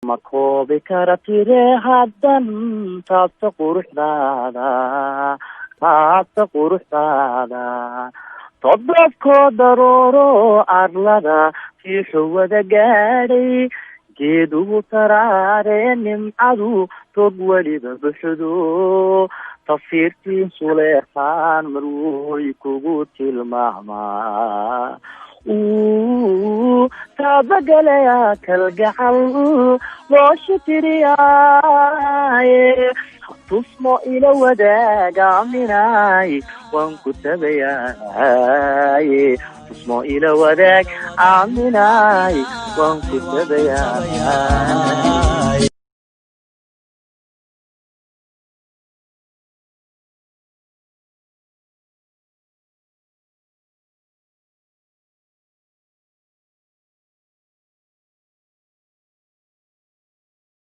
ma koobi kara tire haddan taabta quruxdaada todobkoo darooro arlada fiixu wada gaadhay geedugu taraare nimcadu tog weliba buxdo tafiirtiin suleexaan marwoy kugu tilmaamaa taabagalaya kalgacal loosha tiriyaaye tusmo ila wadaaga-aminay waan ku tabayaaye tusmo ila wadaag-aminay waan ku tabayaa